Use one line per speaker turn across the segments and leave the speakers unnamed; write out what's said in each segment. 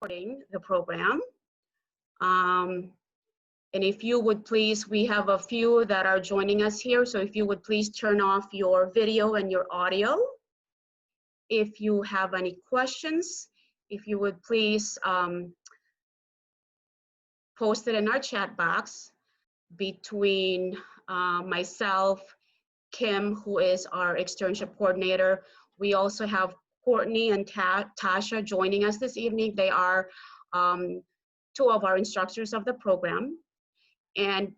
the program. And if you would please, we have a few that are joining us here, so if you would please turn off your video and your audio. If you have any questions, if you would please post it in our chat box between myself, Kim, who is our externship coordinator. We also have Courtney and Tasha joining us this evening. They are two of our instructors of the program. And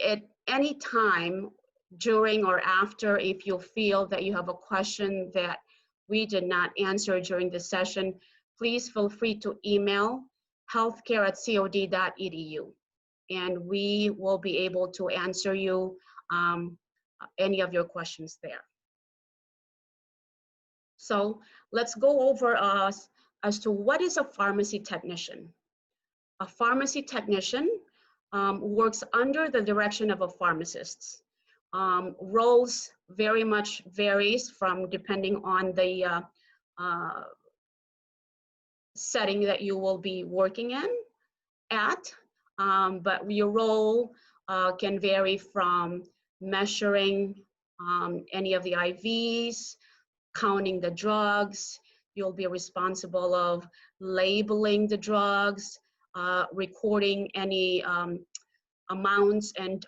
at any time during or after, if you feel that you have a question that we did not answer during the session, please feel free to email healthcare@cod.edu, and we will be able to answer you any of your questions there. So let's go over as to what is a pharmacy technician. A pharmacy technician works under the direction of a pharmacist. Roles very much varies from depending on the setting that you will be working at, but your role can vary from measuring any of the IVs, counting the drugs. You'll be responsible of labeling the drugs, recording any amounts and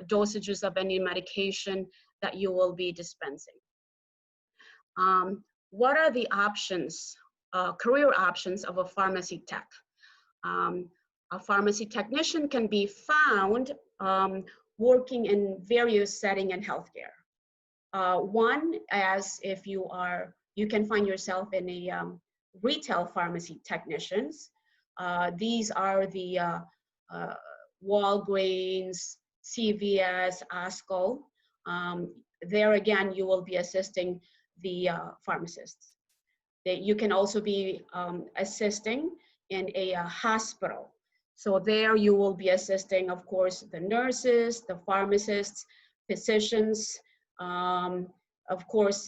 dosages of any medication that you will be dispensing. What are the options, career options of a pharmacy tech? A pharmacy technician can be found working in various settings in healthcare. One, as if you can find yourself in a retail pharmacy technicians. These are the Walgreens, CVS, Costco. There again, you will be assisting the pharmacists. You can also be assisting in a hospital. So there you will be assisting, of course, the nurses, the pharmacists, physicians, of course,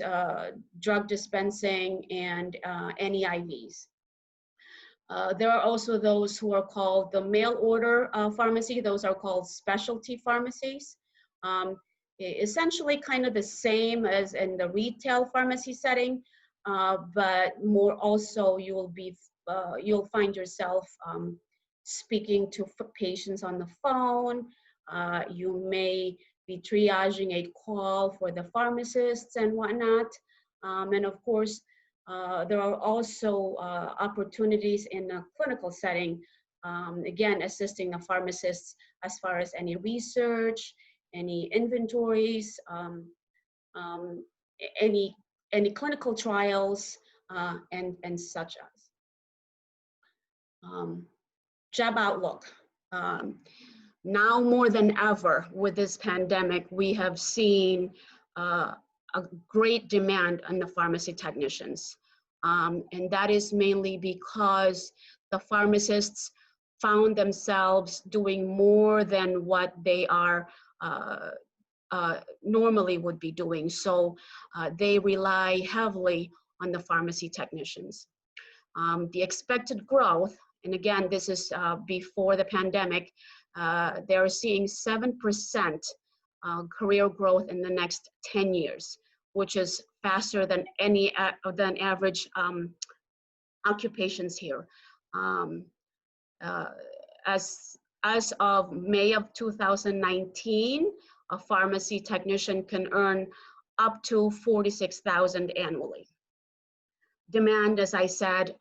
drug dispensing and any IVs. There are also those who are called the mail order pharmacy. Those are called specialty pharmacies. Essentially kind of the same as in the retail pharmacy setting, but more also you'll find yourself speaking to patients on the phone. You may be triaging a call for the pharmacists and whatnot. And of course, there are also opportunities in a clinical setting, again, assisting the pharmacists as far as any research, any inventories, any clinical trials, and such as. Job outlook. Now more than ever with this pandemic, we have seen a great demand on the pharmacy technicians. And that is mainly because the pharmacists found themselves doing more than what they are normally would be doing. So they rely heavily on the pharmacy technicians. The expected growth, and again, this is before the pandemic, they're seeing 7% career growth in the next 10 years, which is faster than any than average occupations here. As of May of 2019, a pharmacy technician can earn up to $46,000 annually. Demand, as I said,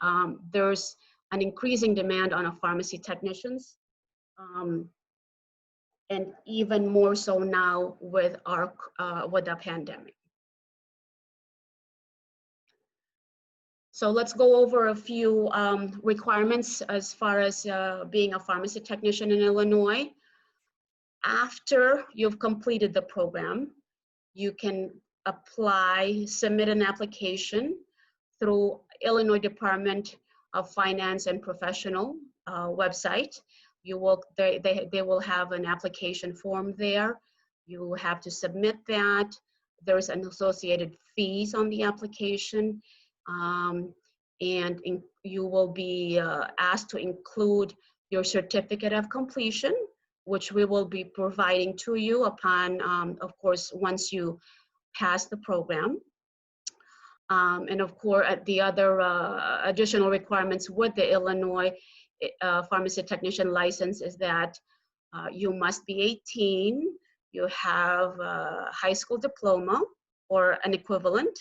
there's an increasing demand on a pharmacy technicians, and even more so now with the pandemic. So let's go over a few requirements as far as being a pharmacy technician in Illinois. After you've completed the program, you can submit an application through Illinois Department of Finance and Professional website. They will have an application form there. You have to submit that. There's an associated fees on the application. and you will be asked to include your certificate of completion, which we will be providing to you upon, of course, once you pass the program. And of course, the other additional requirements with the Illinois pharmacy technician license is that you must be 18, you have a high school diploma or an equivalent.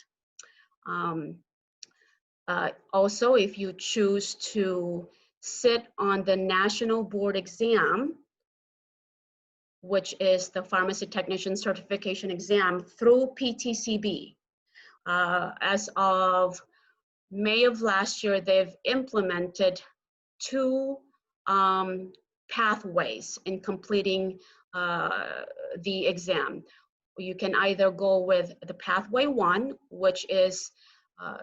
Also, if you choose to sit on the national board exam, which is the pharmacy technician certification exam through PTCE. As of May of last year, they've implemented 2 pathways in completing the exam. You can either go with the pathway 1, which is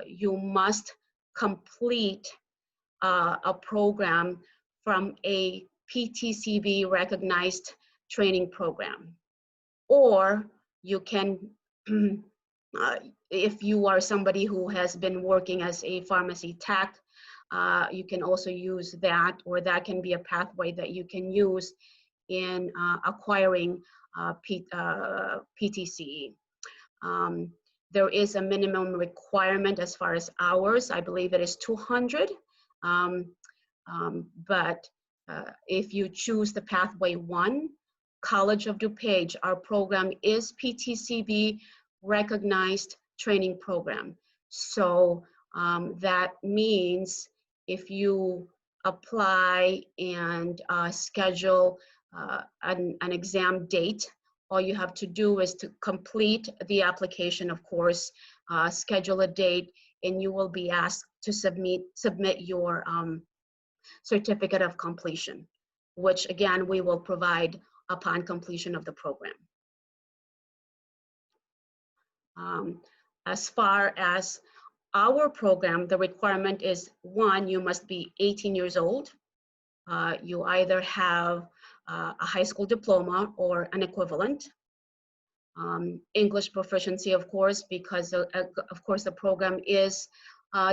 you must complete a program from a PTCE recognized training program. Or you can, if you are somebody who has been working as a pharmacy tech, you can also use that, or that can be a pathway that you can use in acquiring PTCE. There is a minimum requirement as far as hours. I believe it is 200. But if you choose the pathway 1, College of DuPage, our program is PTCE recognized training program. So that means if you apply and schedule an exam date, all you have to do is to complete the application, of course, schedule a date, and you will be asked to submit your certificate of completion, which again, we will provide upon completion of the program. As far as our program, the requirement is 1, you must be 18 years old. You either have a high school diploma or an equivalent. English proficiency, of course, because of course the program is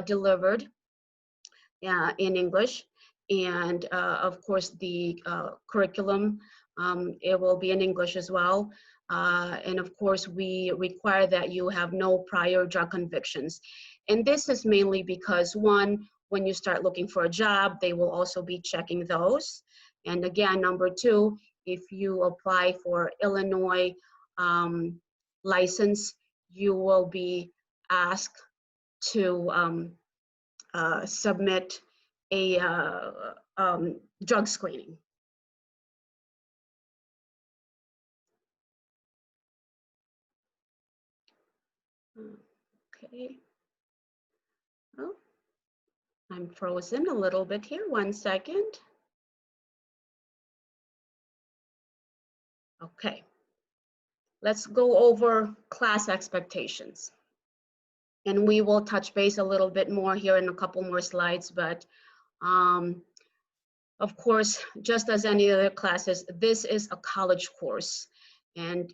delivered in English. And of course the curriculum, it will be in English as well. And of course we require that you have no prior drug convictions. And this is mainly because 1, when you start looking for a job, they will also be checking those. And again, number 2, if you apply for Illinois license, you will be asked to submit a drug screening. Okay. Oh, I'm frozen a little bit here. 1 second. Okay. Let's go over class expectations. And we will touch base a little bit more here in a couple more slides, but of course, just as any other classes, this is a college course, and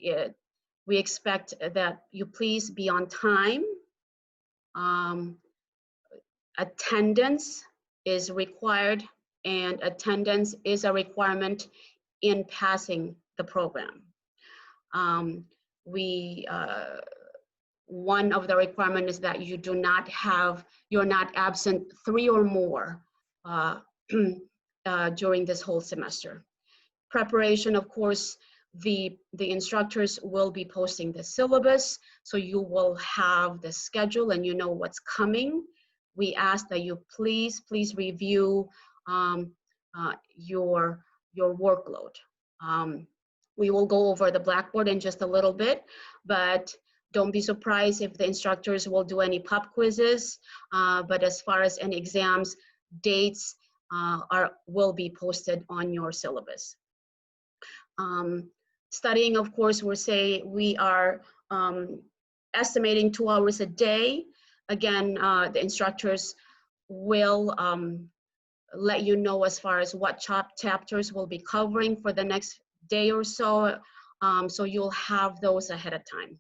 we expect that you please be on time. Attendance is required, and attendance is a requirement in passing the program. One of the requirements is that you're not absent 3 or more during this whole semester. Preparation, of course, the instructors will be posting the syllabus, so you will have the schedule and you know what's coming. We ask that you please review your workload. We will go over the Blackboard in just a little bit, but don't be surprised if the instructors will do any pop quizzes, but as far as any exams, dates will be posted on your syllabus. Studying, of course, we are estimating 2 hours a day. Again, the instructors will let you know as far as what chapters we'll be covering for the next day or so, so you'll have those ahead of time.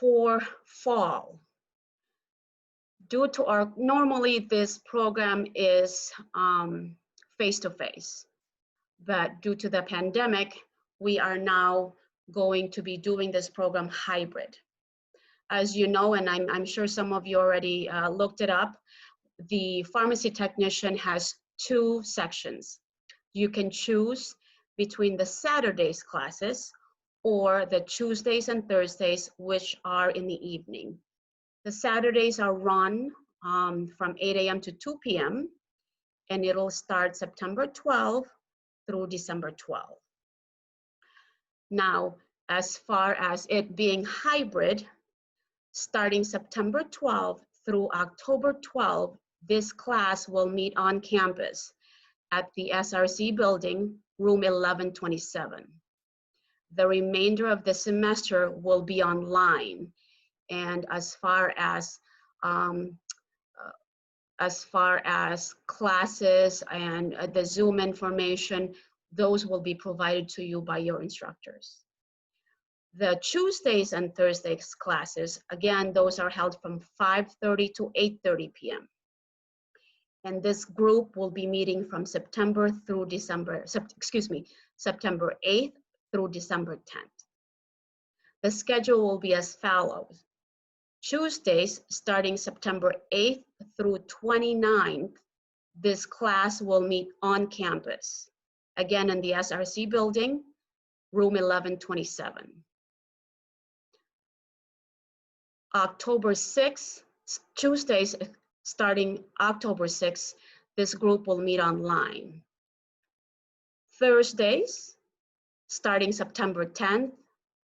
For fall, due to our, normally this program is face-to-face, but due to the pandemic, we are now going to be doing this program hybrid. As you know, and I'm sure some of you already looked it up, the pharmacy technician has 2 sections. You can choose between the Saturdays classes or the Tuesdays and Thursdays, which are in the evening. The Saturdays are run from 8 a.m. to 2 p.m. and it'll start September 12 through December 12. Now, as far as it being hybrid, starting September 12 through October 12, this class will meet on campus at the SRC building, room 1127. The remainder of the semester will be online. And as far as classes and the Zoom information, those will be provided to you by your instructors. The Tuesdays and Thursdays classes, again, those are held from 5:30 to 8:30 p.m. And this group will be meeting from September 8th through December 10th. The schedule will be as follows. Tuesdays, starting September 8th through 29th, this class will meet on campus, again in the SRC building, room 1127. October 6th, Tuesdays, starting October 6th, this group will meet online. Thursdays, starting September 10th,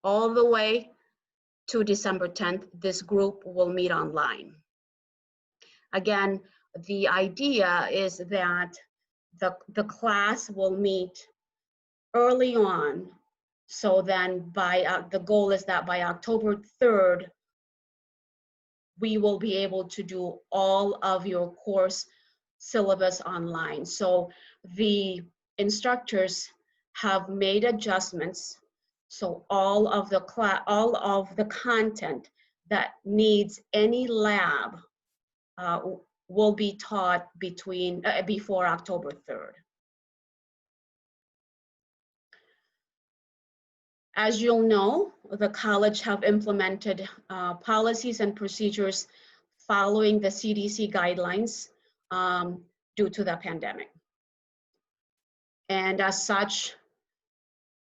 all the way to December 10th, this group will meet online. Again, the idea is that the class will meet early on, so then by the goal is that by October 3rd, we will be able to do all of your course syllabus online. So the instructors have made adjustments, so all of the content that needs any lab will be taught before October 3rd. As you'll know, the college have implemented policies and procedures following the CDC guidelines due to the pandemic. And as such,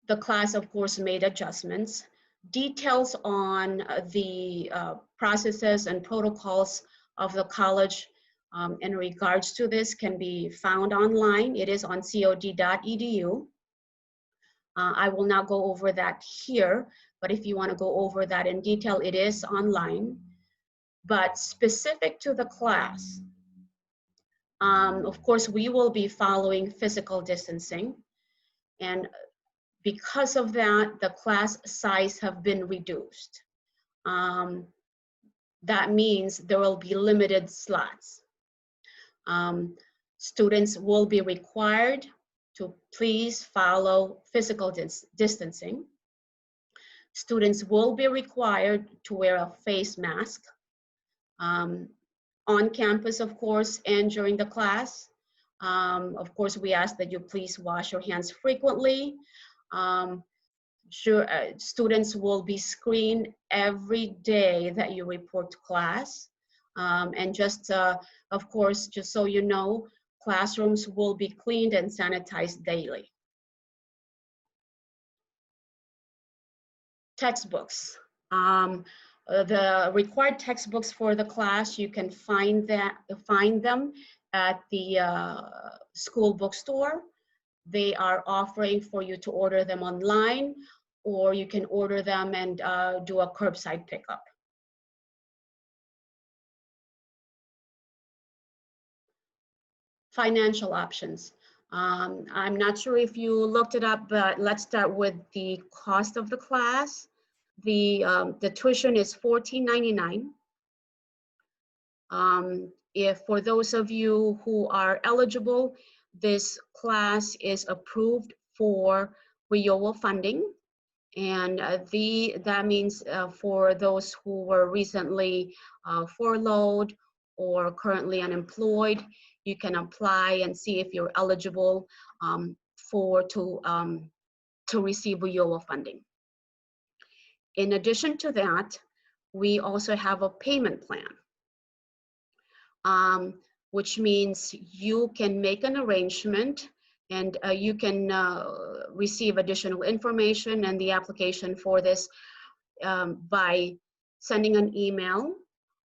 the class, of course, made adjustments. Details on the processes and protocols of the college in regards to this can be found online. It is on cod.edu. I will not go over that here, but if you want to go over that in detail, it is online. But specific to the class, of course, we will be following physical distancing. And because of that, the class size have been reduced. That means there will be limited slots. Students will be required to please follow physical distancing. Students will be required to wear a face mask on campus, of course, and during the class. Of course, we ask that you please wash your hands frequently. Students will be screened every day that you report to class. And just, of course, just so you know, classrooms will be cleaned and sanitized daily. Textbooks. The required textbooks for the class, you can find them at the school bookstore. They are offering for you to order them online, or you can order them and do a curbside pickup. Financial options. I'm not sure if you looked it up, but let's start with the cost of the class. The tuition is $14.99. If for those of you who are eligible, this class is approved for WIOA funding, And that means for those who were recently furloughed or currently unemployed, you can apply and see if you're eligible to receive WIOA funding. In addition to that, we also have a payment plan, which means you can make an arrangement and you can receive additional information and the application for this by sending an email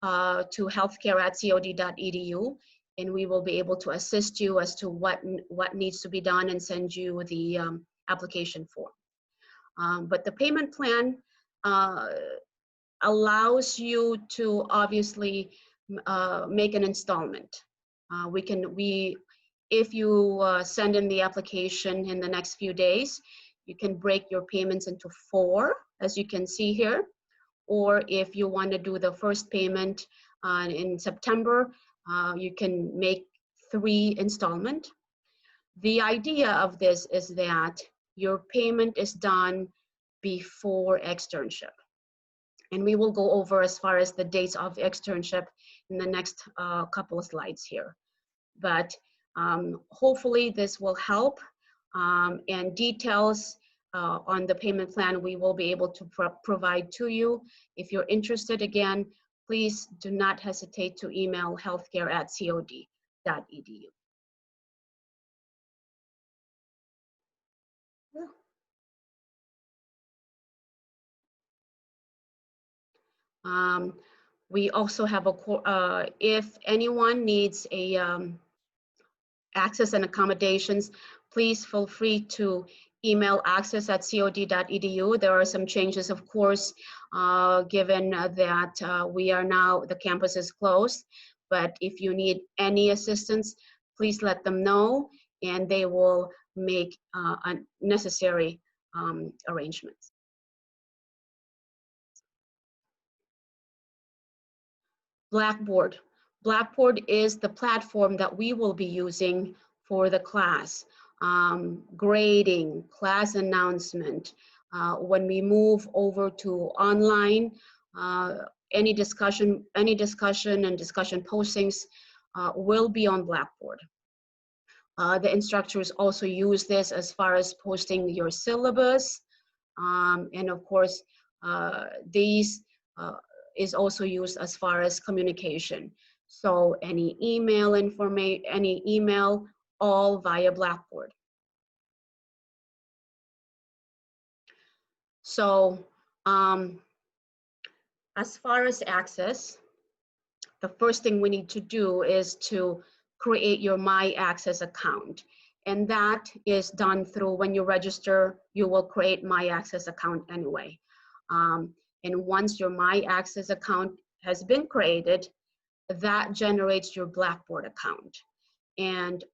to healthcare@cod.edu, and we will be able to assist you as to what needs to be done and send you the application form. But the payment plan allows you to obviously make an installment. If you send in the application in the next few days, you can break your payments into 4, as you can see here. Or if you want to do the first payment in September, you can make 3 installments. The idea of this is that your payment is done before externship. And we will go over as far as the dates of externship in the next couple of slides here. But hopefully this will help, and details on the payment plan we will be able to provide to you. If you're interested, again, please do not hesitate to email healthcare@cod.edu. We also have if anyone needs a access and accommodations, please feel free to email access@cod.edu. There are some changes, of course, given that we are now, the campus is closed. But if you need any assistance, please let them know, and they will make necessary arrangements. Blackboard. Blackboard is the platform that we will be using for the class. Grading, class announcement. When we move over to online, any discussion and discussion postings will be on Blackboard. The instructors also use this as far as posting your syllabus. And of course, these is also used as far as communication. So any email all via Blackboard. So as far as access, the first thing we need to do is to create your My Access account. And that is done through, when you register, you will create My Access account anyway. And once your My Access account has been created, that generates your Blackboard account. And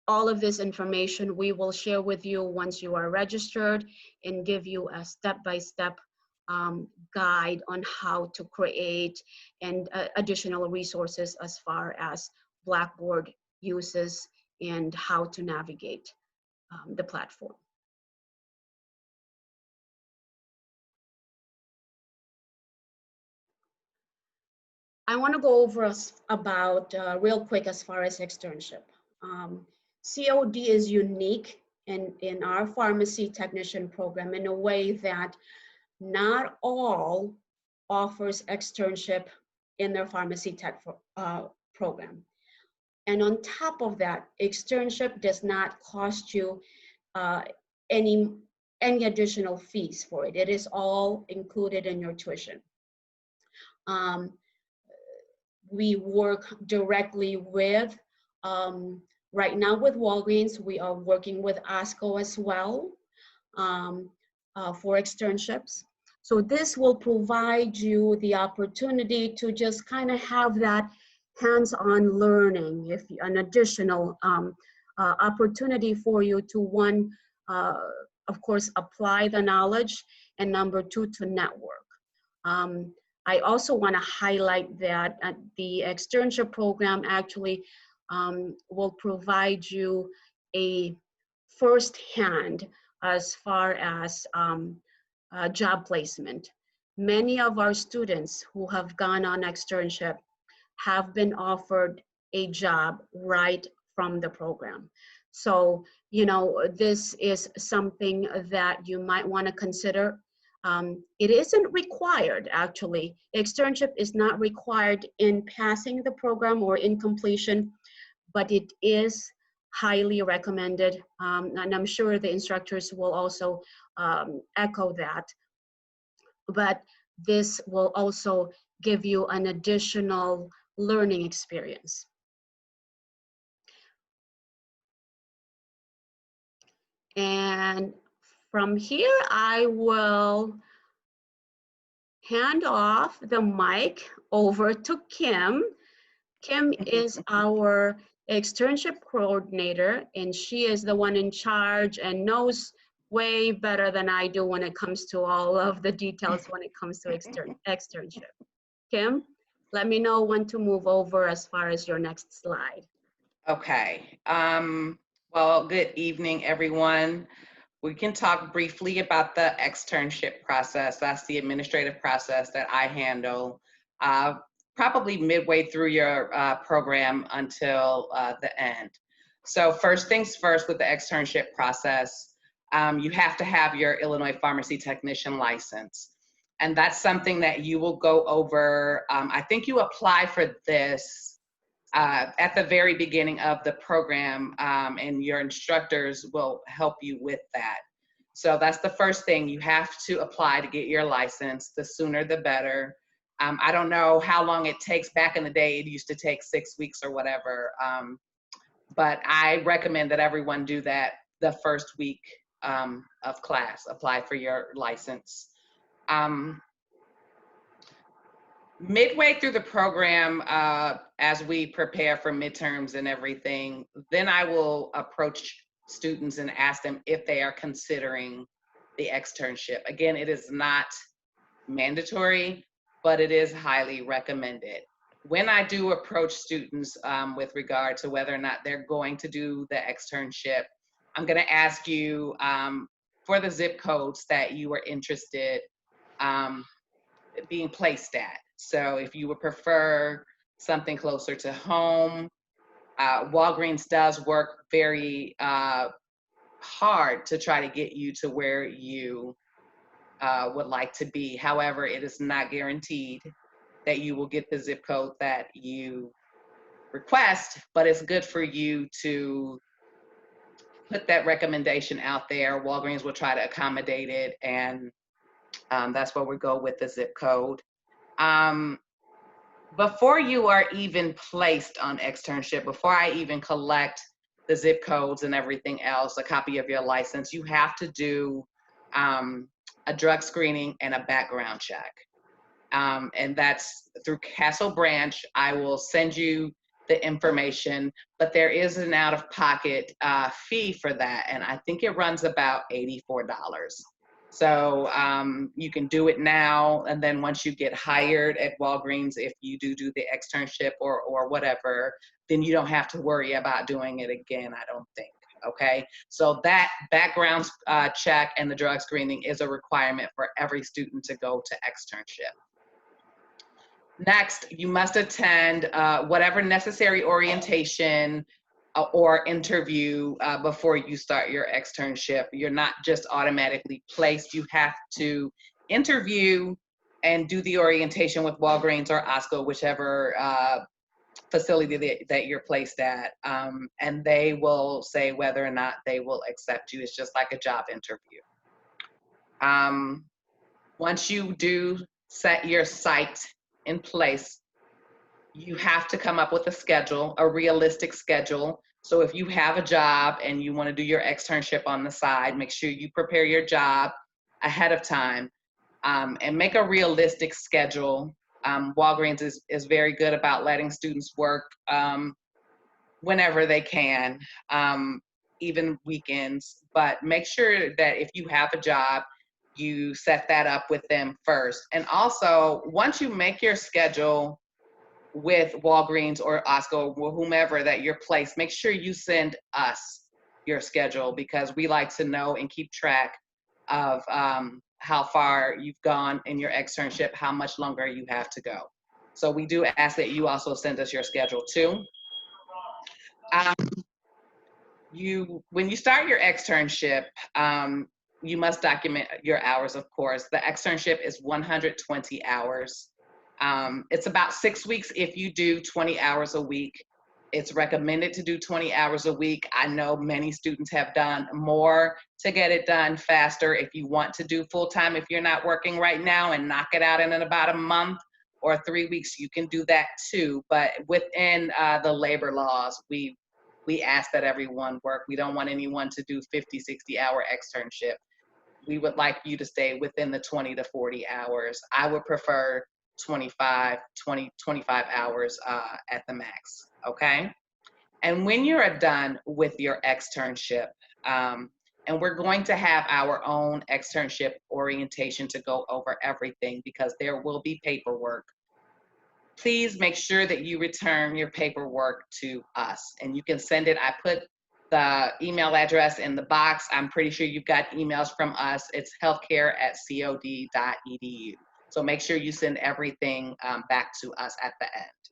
all of this information we will share with you once you are registered and give you a step-by-step guide on how to create and additional resources as far as Blackboard uses and how to navigate the platform. I want to go over about real quick as far as externship. COD is unique in our pharmacy technician program in a way that not all offers externship in their pharmacy tech program. And on top of that, externship does not cost you any additional fees for it. It is all included in your tuition. We work directly with, right now with Walgreens, we are working with ASCO as well for externships. So this will provide you the opportunity to just kind of have that hands-on learning, if an additional opportunity for you to, one, of course, apply the knowledge, and number 2, to network. I also want to highlight that the externship program actually will provide you a firsthand as far as job placement. Many of our students who have gone on externship have been offered a job right from the program. So, you know, this is something that you might want to consider. It isn't required, actually. Externship is not required in passing the program or in completion, but it is highly recommended. And I'm sure the instructors will also echo that. But this will also give you an additional learning experience. And from here, I will hand off the mic over to Kim. Kim is our externship coordinator, and she is the one in charge and knows way better than I do when it comes to all of the details when it comes to externship. Kim, let me know when to move over as far as your next slide.
Okay. Well, good evening, everyone. We can talk briefly about the externship process. That's the administrative process that I handle, probably midway through your program until the end. So first things first with the externship process, you have to have your Illinois pharmacy technician license. And that's something that you will go over. I think you apply for this at the very beginning of the program, and your instructors will help you with that. So that's the first thing. You have to apply to get your license. The sooner the better. I don't know how long it takes. Back in the day, it used to take 6 weeks or whatever. But I recommend that everyone do that the first week of class, apply for your license. Midway through the program, as we prepare for midterms and everything, then I will approach students and ask them if they are considering the externship. Again, it is not mandatory, but it is highly recommended. When I do approach students with regard to whether or not they're going to do the externship, I'm going to ask you for the zip codes that you are interested being placed at. So if you would prefer something closer to home, Walgreens does work very hard to try to get you to where you would like to be. However, it is not guaranteed that you will get the zip code that you request, but it's good for you to put that recommendation out there. Walgreens will try to accommodate it, and that's where we go with the zip code. Before you are even placed on externship, before I even collect the zip codes and everything else, a copy of your license, you have to do a drug screening and a background check. And that's through Castle Branch. I will send you the information, but there is an out-of-pocket fee for that, and I think it runs about $84. So you can do it now, and then once you get hired at Walgreens, if you do the externship or whatever, then you don't have to worry about doing it again, I don't think, okay? So that background check and the drug screening is a requirement for every student to go to externship. Next, you must attend whatever necessary orientation or interview before you start your externship. You're not just automatically placed. You have to interview and do the orientation with Walgreens or Osco, whichever facility that you're placed at. And they will say whether or not they will accept you. It's just like a job interview. Once you do set your site in place, you have to come up with a schedule, a realistic schedule. So if you have a job and you want to do your externship on the side, make sure you prepare your job ahead of time and make a realistic schedule. Walgreens is very good about letting students work whenever they can, even weekends, but make sure that if you have a job, you set that up with them first. And also, once you make your schedule with Walgreens or Osco or whomever that you're placed, make sure you send us your schedule, because we like to know and keep track of how far you've gone in your externship, how much longer you have to go. So we do ask that you also send us your schedule too. When you start your externship, you must document your hours, of course. The externship is 120 hours. It's about 6 weeks if you do 20 hours a week. It's recommended to do 20 hours a week. I know many students have done more to get it done faster. If you want to do full-time, if you're not working right now, and knock it out in about a month or 3 weeks, you can do that too. But within the labor laws, we ask that everyone work. We don't want anyone to do 50, 60-hour externship. We would like you to stay within the 20 to 40 hours. I would prefer 25 hours at the max, okay? And when you're done with your externship, and we're going to have our own externship orientation to go over everything because there will be paperwork. Please make sure that you return your paperwork to us, and you can send it. I put the email address in the box. I'm pretty sure you've got emails from us. It's healthcare@cod.edu. So make sure you send everything back to us at the end,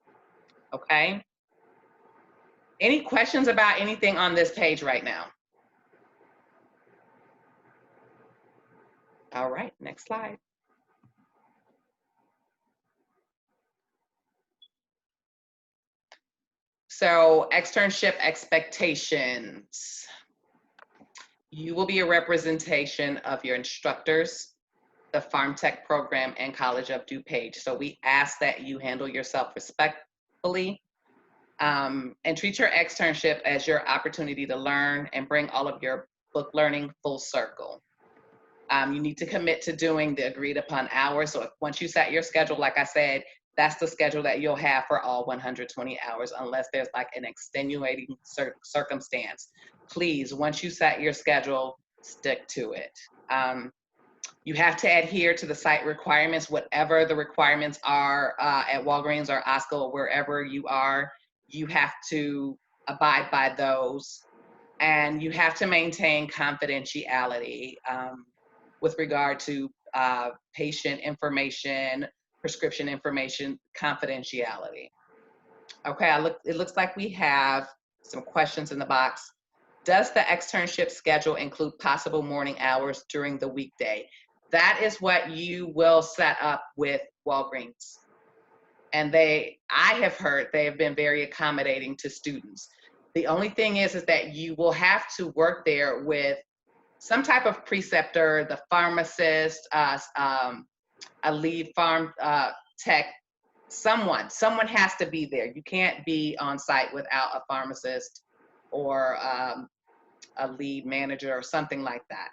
okay? Any questions about anything on this page right now? All right, next slide. So externship expectations. You will be a representation of your instructors, the Pharm Tech program, and College of DuPage. So we ask that you handle yourself respectfully and treat your externship as your opportunity to learn and bring all of your book learning full circle. You need to commit to doing the agreed upon hours. So once you set your schedule, like I said, that's the schedule that you'll have for all 120 hours, unless there's like an extenuating circumstance. Please, once you set your schedule, stick to it. You have to adhere to the site requirements, whatever the requirements are at Walgreens or Osco or wherever you are, you have to abide by those. And you have to maintain confidentiality with regard to patient information, prescription information, confidentiality. Okay, it looks like we have some questions in the box. Does the externship schedule include possible morning hours during the weekday? That is what you will set up with Walgreens. And I have heard they have been very accommodating to students. The only thing is that you will have to work there with some type of preceptor, the pharmacist, a lead pharm tech, someone has to be there. You can't be on site without a pharmacist or a lead manager or something like that.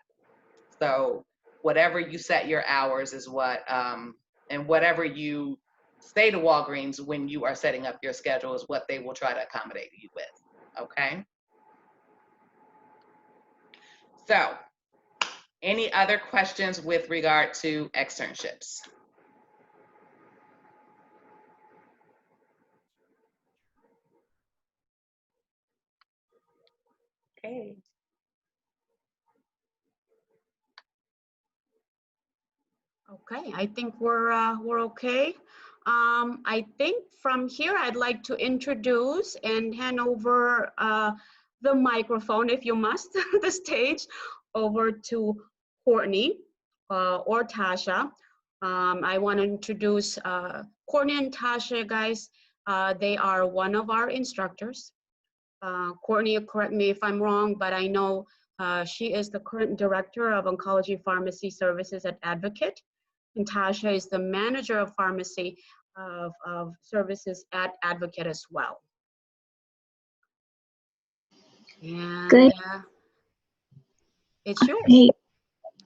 So whatever you set your hours is what, and whatever you say to Walgreens when you are setting up your schedule is what they will try to accommodate you with, okay? So, any other questions with regard to externships? Okay.
Okay, I think we're okay. I think from here, I'd like to introduce and hand over the microphone, if you must, the stage, over to Courtney or Tasha. I want to introduce Courtney and Tasha, guys. They are one of our instructors. Courtney, correct me if I'm wrong, but I know she is the current director of oncology pharmacy services at Advocate. And Tasha is the manager of pharmacy of services at Advocate as well. And
Good.
It's yours.
Hey.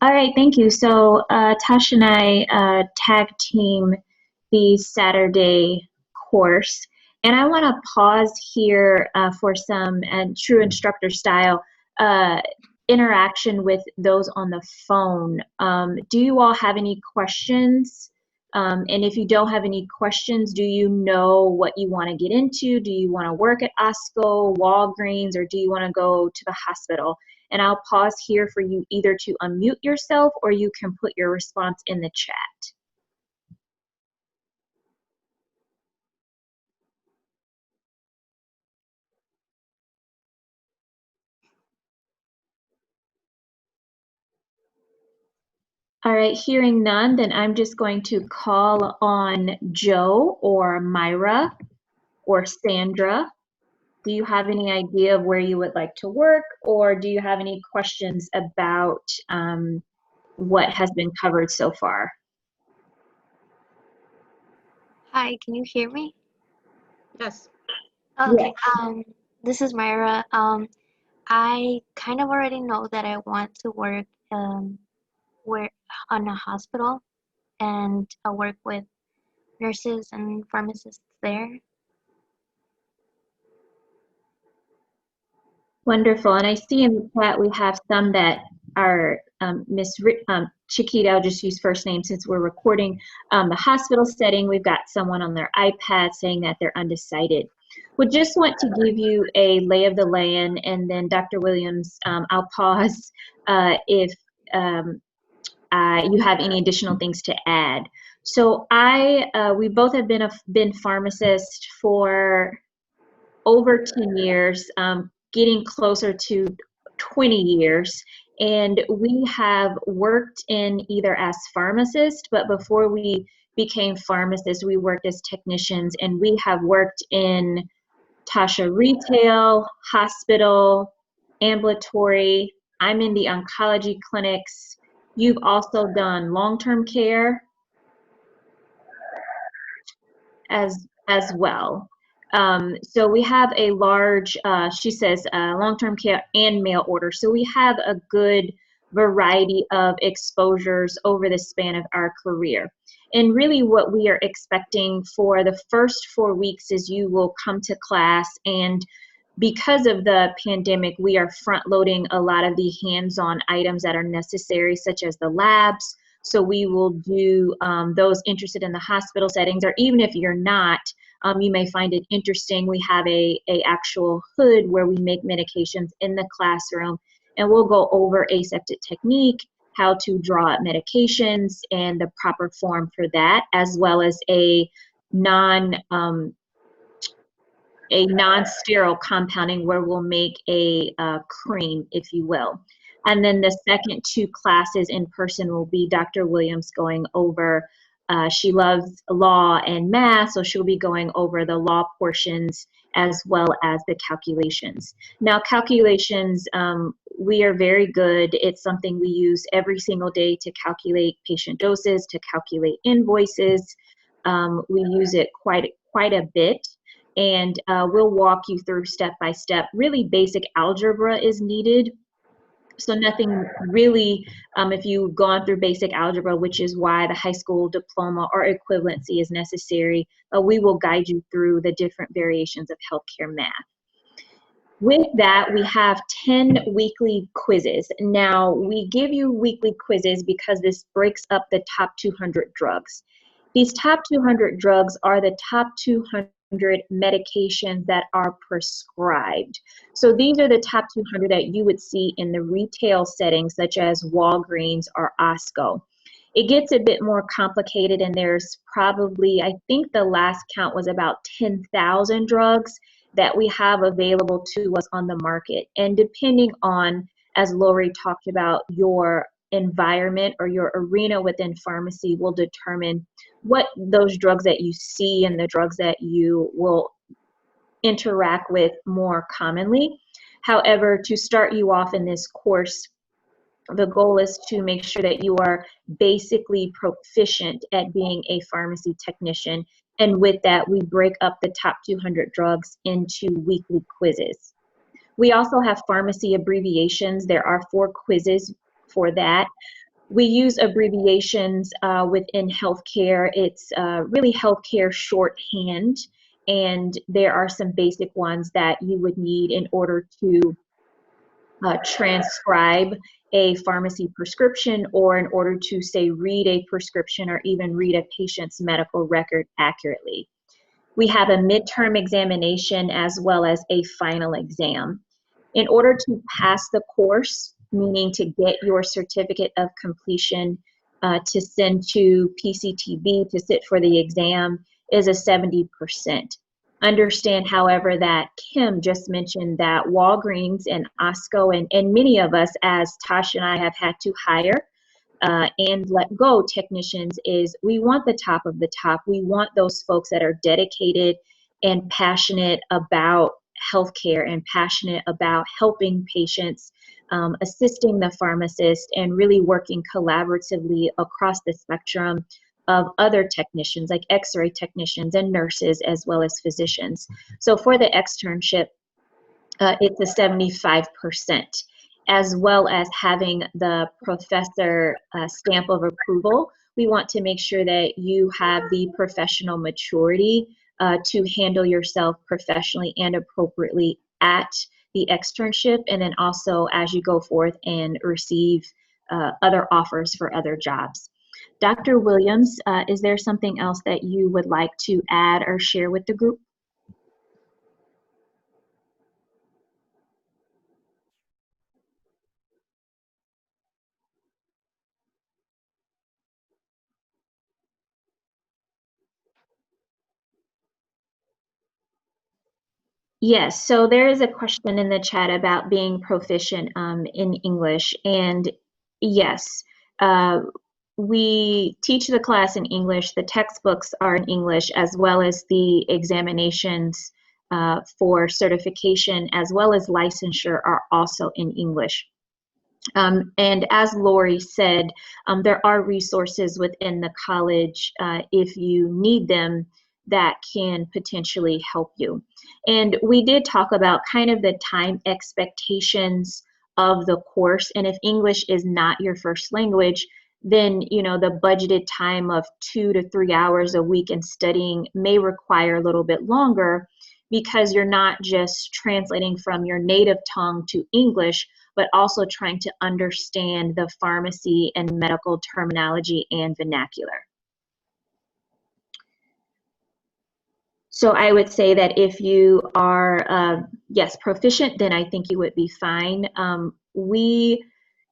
All right, thank you. So Tasha and I tag team the Saturday course. And I want to pause here for some true instructor style interaction with those on the phone. Do you all have any questions? And if you don't have any questions, do you know what you want to get into? Do you want to work at Osco, Walgreens, or do you want to go to the hospital? And I'll pause here for you either to unmute yourself or you can put your response in the chat. All right, hearing none, then I'm just going to call on Joe or Myra or Sandra. Do you have any idea of where you would like to work, or do you have any questions about what has been covered so far?
Hi, can you hear me?
Yes.
Okay, this is Myra. I kind of already know that I want to work where on a hospital and work with nurses and pharmacists there.
Wonderful. And I see in the chat we have some that are Chiquita, I'll just use first name since we're recording the hospital setting. We've got someone on their iPad saying that they're undecided. We just want to give you a lay of the land, and then Dr. Williams, I'll pause if you have any additional things to add. So we both have been pharmacists for over 10 years, getting closer to 20 years. And we have worked in either as pharmacists, but before we became pharmacists, we worked as technicians, and we have worked in Tasha retail, hospital, ambulatory. I'm in the oncology clinics. You've also done long-term care as well. So we have a large, she says, long-term care and mail order. So we have a good variety of exposures over the span of our career. And really what we are expecting for the first 4 weeks is you will come to class, and because of the pandemic, we are front loading a lot of the hands-on items that are necessary, such as the labs. So we will do those interested in the hospital settings, or even if you're not, you may find it interesting. We have a actual hood where we make medications in the classroom, and we'll go over aseptic technique, how to draw up medications and the proper form for that, as well as a non-sterile compounding where we'll make a cream, if you will. And then the second 2 classes in person will be Dr. Williams going over, she loves law and math, so she'll be going over the law portions as well as the calculations. Now calculations, we are very good. It's something we use every single day to calculate patient doses, to calculate invoices. We use it quite a bit. And we'll walk you through step by step. Really basic algebra is needed. So nothing really, if you've gone through basic algebra, which is why the high school diploma or equivalency is necessary, we will guide you through the different variations of healthcare math. With that, we have 10 weekly quizzes. Now, we give you weekly quizzes because this breaks up the top 200 drugs. These top 200 drugs are the top 200 medications that are prescribed. So these are the top 200 that you would see in the retail setting, such as Walgreens or Osco. It gets a bit more complicated, and there's probably, I think the last count was about 10,000 drugs that we have available to us on the market. And depending on, as Lori talked about, your environment or your arena within pharmacy will determine what those drugs that you see and the drugs that you will interact with more commonly. However, to start you off in this course, the goal is to make sure that you are basically proficient at being a pharmacy technician. And with that, we break up the top 200 drugs into weekly quizzes. We also have pharmacy abbreviations. There are 4 quizzes for that. We use abbreviations within healthcare. It's really healthcare shorthand, and there are some basic ones that you would need in order to transcribe a pharmacy prescription, or in order to, say, read a prescription or even read a patient's medical record accurately. We have a midterm examination as well as a final exam. In order to pass the course, meaning to get your certificate of completion to send to PCTB to sit for the exam, is a 70%. Understand, however, that Kim just mentioned that Walgreens and Osco and many of us, as Tasha and I have had to hire and let go technicians, is we want the top of the top. We want those folks that are dedicated and passionate about healthcare and passionate about helping patients, assisting the pharmacist, and really working collaboratively across the spectrum of other technicians like x-ray technicians and nurses as well as physicians. So for the externship, it's a 75%, as well as having the professor stamp of approval. We want to make sure that you have the professional maturity to handle yourself professionally and appropriately at the externship, and then also as you go forth and receive other offers for other jobs. Dr. Williams, is there something else that you would like to add or share with the group? Yes, so there is a question in the chat about being proficient in English, and yes, we teach the class in English. The textbooks are in English, as well as the examinations for certification as well as licensure are also in English. And as Lori said, there are resources within the college if you need them that can potentially help you. And we did talk about kind of the time expectations of the course. And if English is not your first language, then the budgeted time of 2 to 3 hours a week in studying may require a little bit longer, because you're not just translating from your native tongue to English, but also trying to understand the pharmacy and medical terminology and vernacular. So I would say that if you are, yes, proficient, then I think you would be fine. We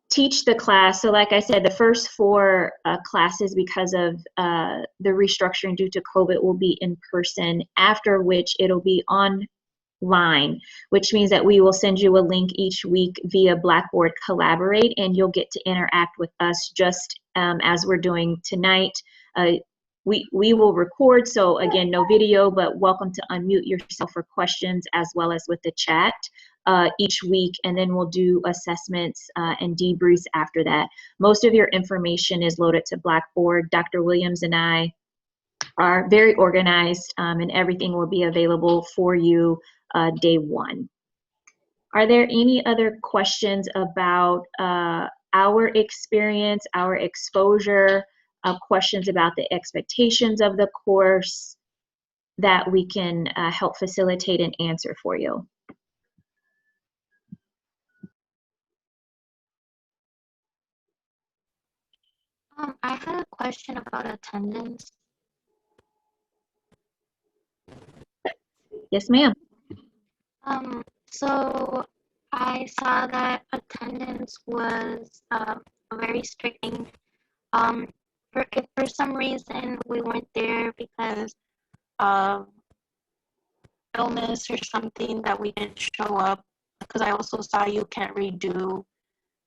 teach the class, so like I said, the first 4 classes, because of the restructuring due to COVID, will be in person, after which it'll be online, which means that we will send you a link each week via Blackboard Collaborate, and you'll get to interact with us just as we're doing tonight. We will record, so again, no video, but welcome to unmute yourself for questions as well as with the chat each week, and then we'll do assessments and debriefs after that. Most of your information is loaded to Blackboard. Dr. Williams and I are very organized, and everything will be available for you day one. Are there any other questions about our experience, our exposure, questions about the expectations of the course that we can help facilitate and answer for you?
I had a question about attendance.
Yes, ma'am.
So I saw that attendance was a very strict thing. If for some reason we weren't there because of illness or something that we didn't show up, because I also saw you can't redo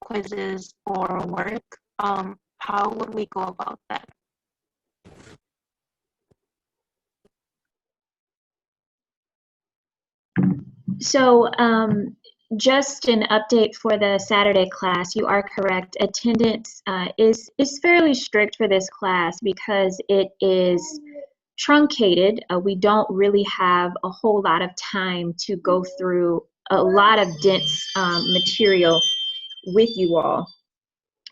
quizzes or work, how would we go about that?
So just an update for the Saturday class. You are correct. Attendance is fairly strict for this class because it is truncated. We don't really have a whole lot of time to go through a lot of dense material with you all.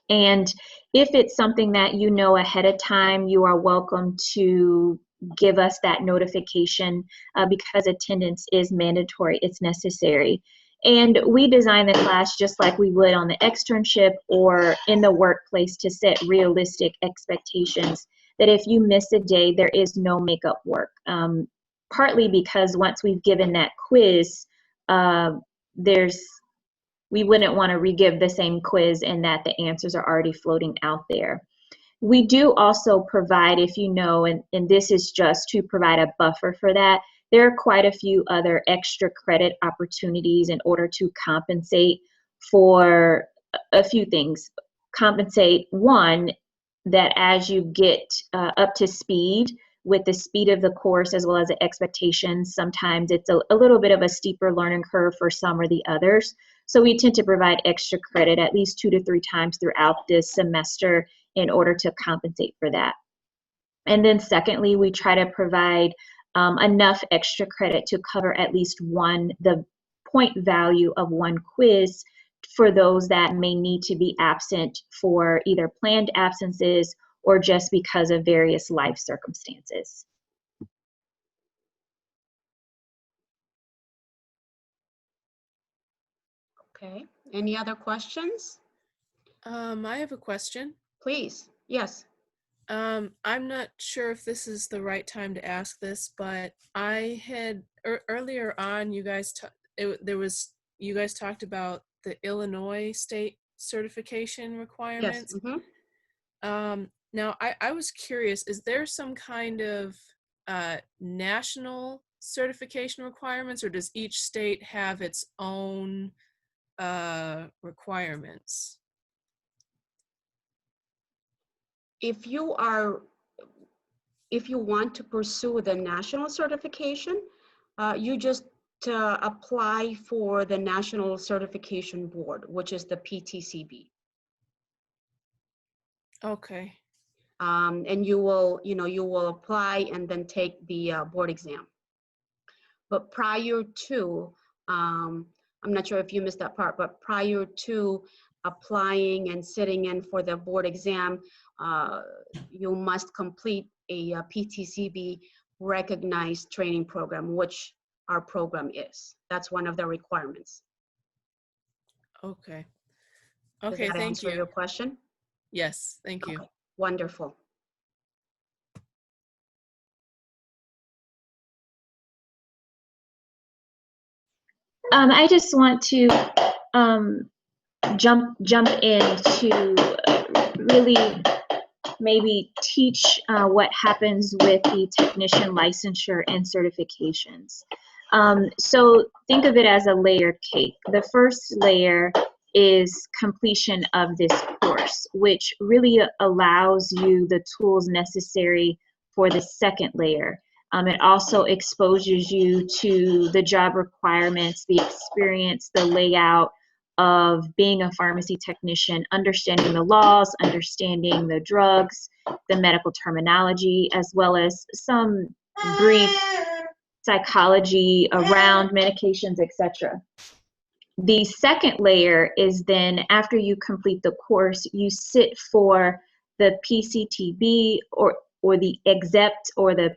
And if it's something that you know ahead of time, you are welcome to give us that notification because attendance is mandatory, it's necessary. And we design the class just like we would on the externship or in the workplace to set realistic expectations that if you miss a day, there is no makeup work. Partly because once we've given that quiz, there's we wouldn't want to re-give the same quiz and that the answers are already floating out there. We do also provide, if you know, and this is just to provide a buffer for that, there are quite a few other extra credit opportunities in order to compensate for a few things. Compensate, one, that as you get up to speed with the speed of the course as well as the expectations, sometimes it's a little bit of a steeper learning curve for some or the others. So we tend to provide extra credit at least 2 to 3 times throughout this semester in order to compensate for that. And then secondly, we try to provide enough extra credit to cover at least the point value of one quiz for those that may need to be absent for either planned absences or just because of various life circumstances.
Okay, any other questions?
I have a question.
Please, yes.
I'm not sure if this is the right time to ask this, but I had earlier on, you guys talked about the Illinois state certification requirements.
Yes.
Now I was curious, is there some kind of national certification requirements, or does each state have its own requirements?
If you want to pursue the national certification, you just apply for the National Certification Board, which is the PTCB.
Okay.
And you will apply and then take the board exam. But prior to, I'm not sure if you missed that part, but prior to applying and sitting in for the board exam, you must complete a PTCB recognized training program, which our program is. That's one of the requirements.
Okay.
Does
Okay,
that
thank
answer
you.
your question?
Yes, thank you.
Okay, wonderful.
I just want to jump in to really maybe teach what happens with the technician licensure and certifications. So think of it as a layered cake. The first layer is completion of this course, which really allows you the tools necessary for the second layer. It also exposes you to the job requirements, the experience, the layout of being a pharmacy technician, understanding the laws, understanding the drugs, the medical terminology, as well as some brief psychology around medications, etc. The second layer is then after you complete the course, you sit for the PCTB or the except or the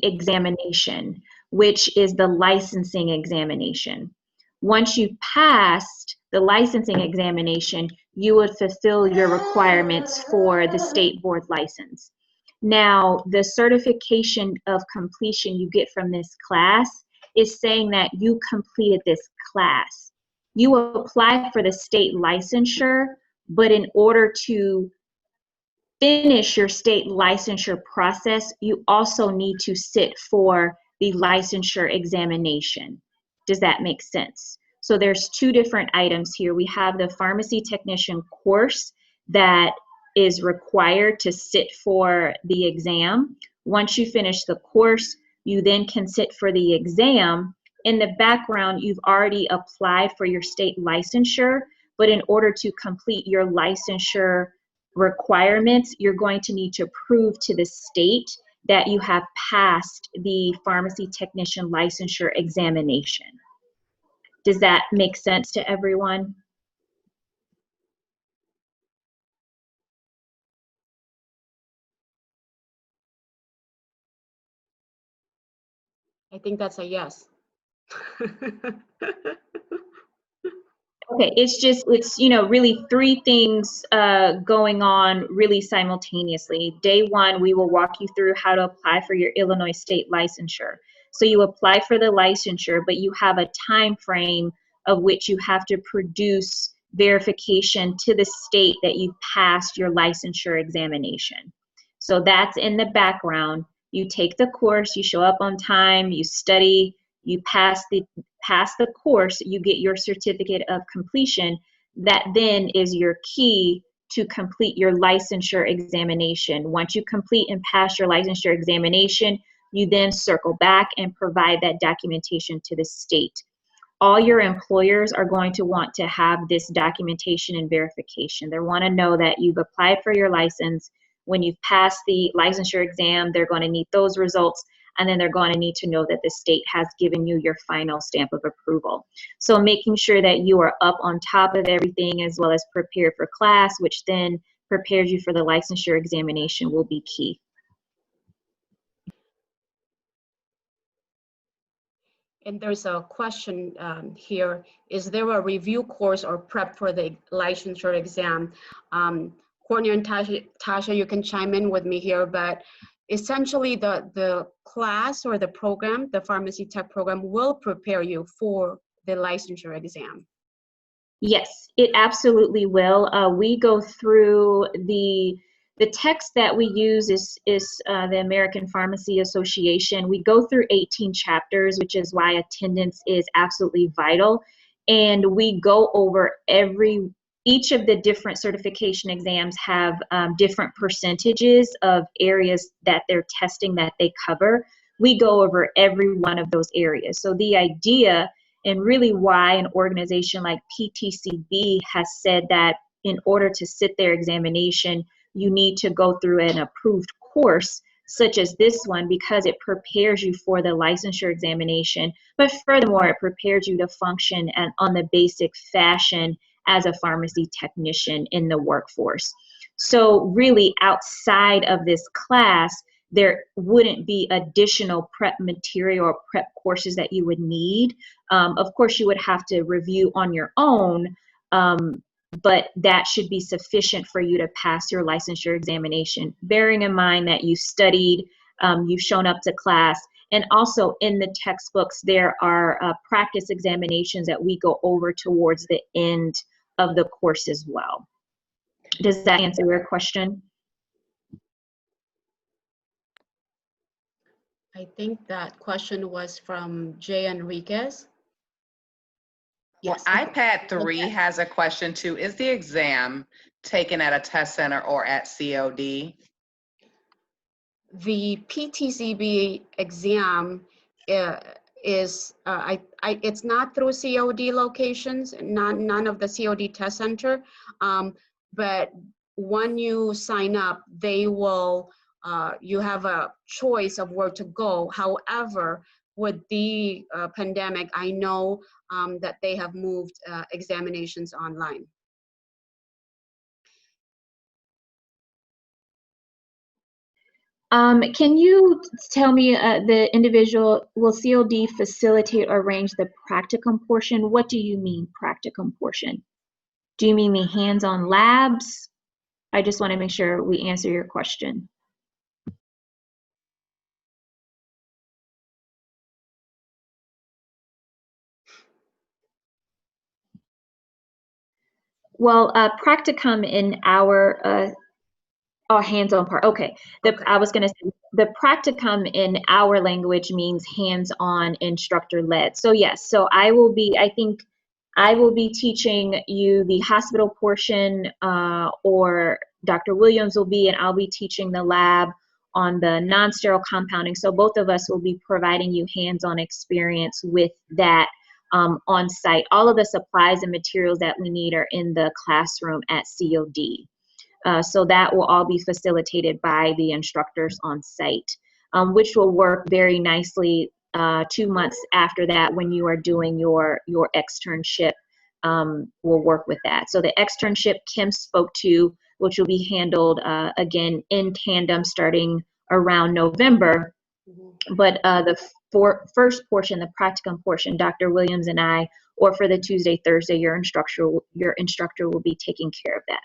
examination, which is the licensing examination. Once you passed the licensing examination, you would fulfill your requirements for the state board license. Now, the certification of completion you get from this class is saying that you completed this class. You apply for the state licensure, but in order to finish your state licensure process, you also need to sit for the licensure examination. Does that make sense? So there's 2 different items here. We have the pharmacy technician course that is required to sit for the exam. Once you finish the course, you then can sit for the exam. In the background, you've already applied for your state licensure, but in order to complete your licensure requirements, you're going to need to prove to the state that you have passed the pharmacy technician licensure examination. Does that make sense to everyone?
I think that's a yes.
Okay, it's really 3 things going on really simultaneously. Day 1, we will walk you through how to apply for your Illinois state licensure. So you apply for the licensure, but you have a time frame of which you have to produce verification to the state that you passed your licensure examination. So that's in the background. You take the course, you show up on time, you study, you pass the course, you get your certificate of completion. That then is your key to complete your licensure examination. Once you complete and pass your licensure examination, you then circle back and provide that documentation to the state. All your employers are going to want to have this documentation and verification. They want to know that you've applied for your license. When you've passed the licensure exam, they're going to need those results, and then they're going to need to know that the state has given you your final stamp of approval. So making sure that you are up on top of everything as well as prepared for class, which then prepares you for the licensure examination, will be key.
And there's a question here. Is there a review course or prep for the licensure exam? Courtney and Tasha, you can chime in with me here, but essentially the class or the program, the pharmacy tech program, will prepare you for the licensure exam.
Yes, it absolutely will. We go through the text that we use is the American Pharmacy Association. We go through 18 chapters, which is why attendance is absolutely vital. And we go over each of the different certification exams have different percentages of areas that they're testing that they cover. We go over every one of those areas. So the idea, and really why an organization like PTCE has said that in order to sit their examination, you need to go through an approved course such as this one, because it prepares you for the licensure examination, but furthermore, it prepares you to function on the basic fashion as a pharmacy technician in the workforce. So really, outside of this class, there wouldn't be additional prep material or prep courses that you would need. Of course, you would have to review on your own, but that should be sufficient for you to pass your licensure examination, bearing in mind that you studied, you've shown up to class, and also in the textbooks, there are practice examinations that we go over towards the end of the course as well. Does that answer your question?
I think that question was from Jay Enriquez. Yes.
Well, iPad 3 has a question too. Is the exam taken at a test center or at COD?
The PTCE exam is it's not through COD locations, none of the COD test center, but when you sign up, they will you have a choice of where to go. However, with the pandemic, I know that they have moved examinations online.
Can you tell me the individual, will COD facilitate or arrange the practicum portion? What do you mean practicum portion? Do you mean the hands-on labs? I just want to make sure we answer your question. Well, practicum in our hands-on part. Okay. I was going to say the practicum in our language means hands-on, instructor-led. So yes, so I will be teaching you the hospital portion, or Dr. Williams will be, and I'll be teaching the lab on the non-sterile compounding. So both of us will be providing you hands-on experience with that on site. All of the supplies and materials that we need are in the classroom at COD. So that will all be facilitated by the instructors on site, which will work very nicely 2 months after that when you are doing your externship. Will work with that. So the externship Kim spoke to, which will be handled again in tandem starting around November. But the first portion, the practicum portion, Dr. Williams and I, or for the Tuesday, Thursday, your instructor will be taking care of that.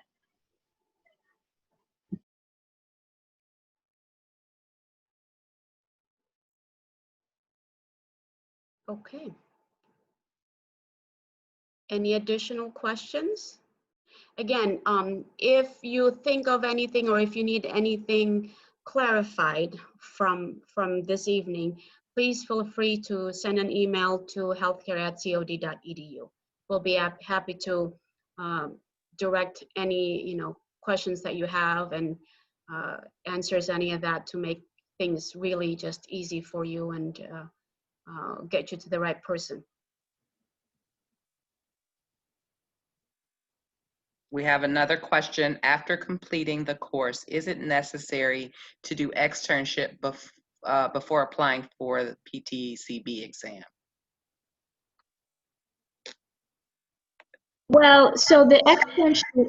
Okay. Any additional questions? Again, if you think of anything or if you need anything clarified from this evening, please feel free to send an email to healthcare@cod.edu. We'll be happy to direct any questions that you have and answers any of that to make things really just easy for you and get you to the right person.
We have another question. After completing the course, is it necessary to do externship before applying for the PTCE exam?
Well, so the externship,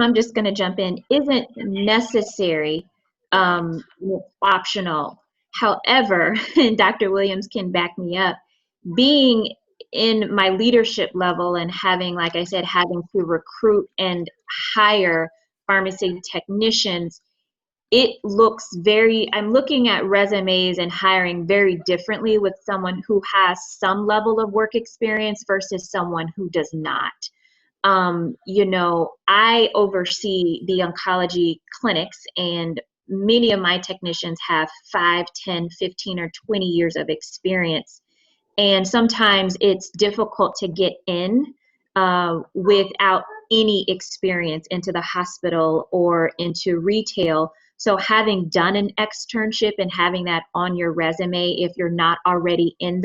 I'm just going to jump in, isn't necessary. It's optional. However, and Dr. Williams can back me up, being in my leadership level and having, like I said, having to recruit and hire pharmacy technicians, it looks I'm looking at resumes and hiring very differently with someone who has some level of work experience versus someone who does not. I oversee the oncology clinics, and many of my technicians have 5, 10, 15, or 20 years of experience. And sometimes it's difficult to get in without any experience into the hospital or into retail. So having done an externship and having that on your resume, if you're not already in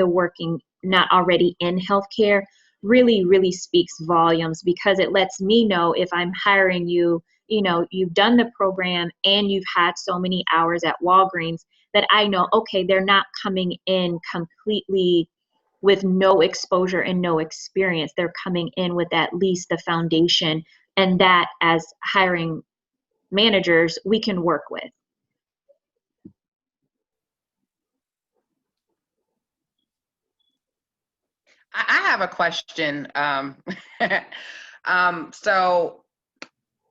not already in healthcare, really, really speaks volumes, because it lets me know if I'm hiring you, you've done the program and you've had so many hours at Walgreens, that I know, okay, they're not coming in completely with no exposure and no experience. They're coming in with at least the foundation, and that as hiring managers, we can work with.
I have a question. So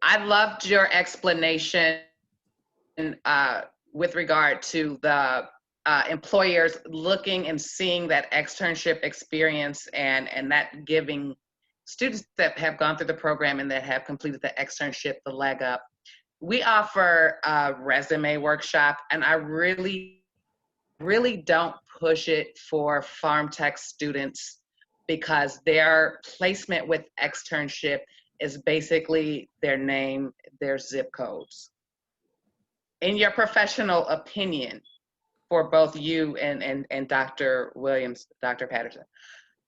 I loved your explanation with regard to the employers looking and seeing that externship experience and that giving students that have gone through the program and that have completed the externship the leg up. We offer a resume workshop, and I really don't push it for pharm tech students, because their placement with externship is basically their name, their zip codes. In your professional opinion, for both you and Dr. Williams, Dr. Patterson,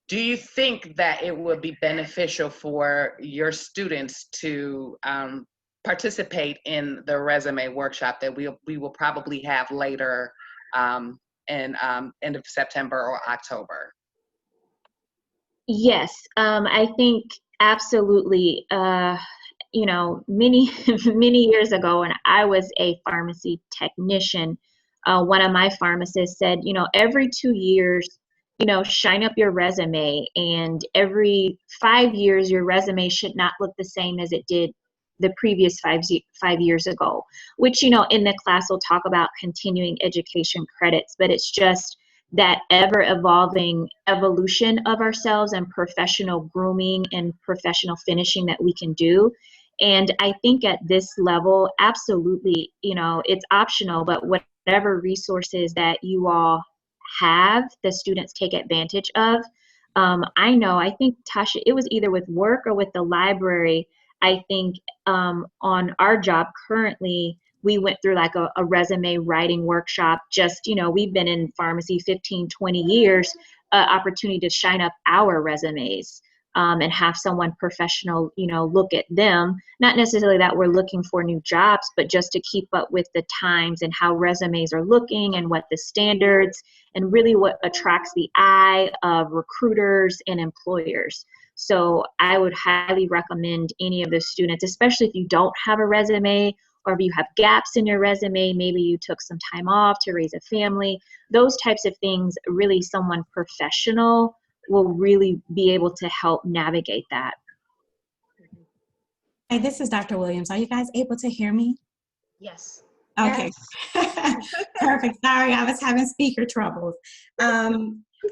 do you think that it would be beneficial for your students to participate in the resume workshop that we will probably have later in end of September or October?
Yes, I think absolutely. Many many years ago, when I was a pharmacy technician, one of my pharmacists said, every 2 years, shine up your resume, and every 5 years, your resume should not look the same as it did the previous 5 years ago, which, in the class we'll talk about continuing education credits, but it's just that ever evolving evolution of ourselves and professional grooming and professional finishing that we can do. And I think at this level, absolutely, it's optional, but whatever resources that you all have, the students take advantage of. I think, Tasha, it was either with work or with the library. I think on our job currently, we went through like a resume writing workshop. Just, we've been in pharmacy 15, 20 years, opportunity to shine up our resumes and have someone professional, look at them. Not necessarily that we're looking for new jobs, but just to keep up with the times and how resumes are looking and what the standards and really what attracts the eye of recruiters and employers. So I would highly recommend any of the students, especially if you don't have a resume, or if you have gaps in your resume, maybe you took some time off to raise a family, those types of things, really someone professional will really be able to help navigate that.
Hey, this is Dr. Williams. Are you guys able to hear me?
Yes.
Okay. Yes. Perfect. Sorry, I was having speaker troubles.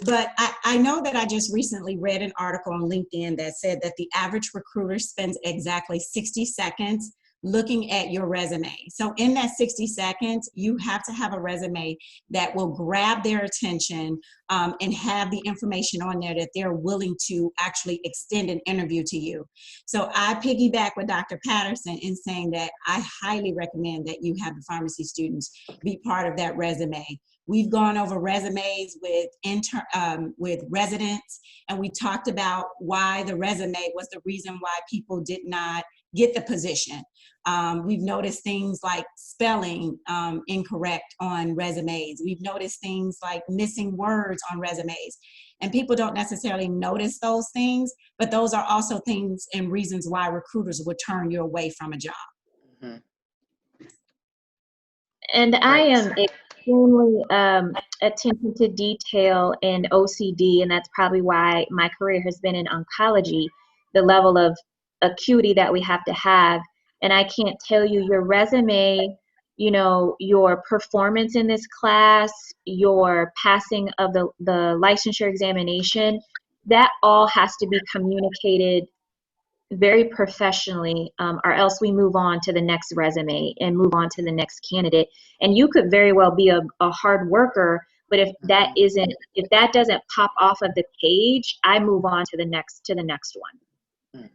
But I know that I just recently read an article on LinkedIn that said that the average recruiter spends exactly 60 seconds looking at your resume. So in that 60 seconds, you have to have a resume that will grab their attention and have the information on there that they're willing to actually extend an interview to you. So I piggyback with Dr. Patterson in saying that I highly recommend that you have the pharmacy students be part of that resume. We've gone over resumes with residents, and we talked about why the resume was the reason why people did not get the position. We've noticed things like spelling incorrect on resumes. We've noticed things like missing words on resumes. And people don't necessarily notice those things, but those are also things and reasons why recruiters would turn you away from a job.
Mm-hmm.
And I am extremely attention to detail and OCD, and that's probably why my career has been in oncology, the level of acuity that we have to have. And I can't tell you, your resume, you know, your performance in this class, your passing of the licensure examination, that all has to be communicated very professionally, or else we move on to the next resume and move on to the next candidate. And you could very well be a hard worker, but if that doesn't pop off of the page, I move on to the next one.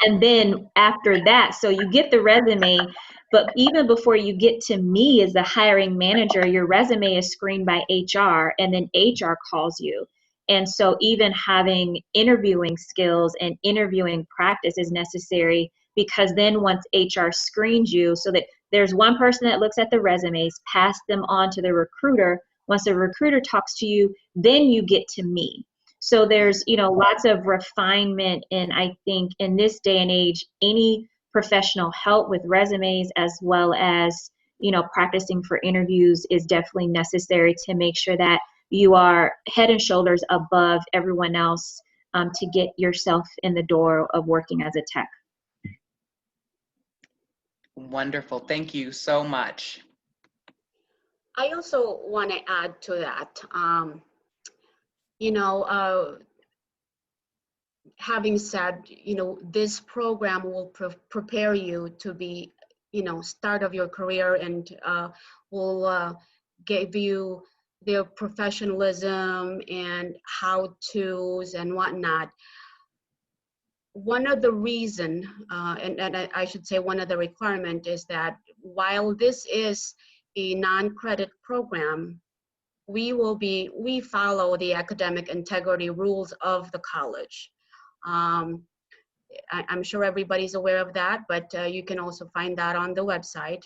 And then after that, so you get the resume, but even before you get to me as the hiring manager, your resume is screened by HR, and then HR calls you. And so even having interviewing skills and interviewing practice is necessary, because then once HR screens you, so that there's one person that looks at the resumes, pass them on to the recruiter. Once the recruiter talks to you, then you get to me. So there's, you know, lots of refinement. And I think in this day and age, any professional help with resumes as well as, you know, practicing for interviews is definitely necessary to make sure that you are head and shoulders above everyone else to get yourself in the door of working as a tech.
Wonderful. Thank you so much.
I also want to add to that. You know, having said, you know, this program will prepare you to be, you know, start of your career, and will give you their professionalism and how-tos and whatnot. One of the reason, and I should say one of the requirement, is that while this is a non-credit program, we follow the academic integrity rules of the college. I'm sure everybody's aware of that, but you can also find that on the website.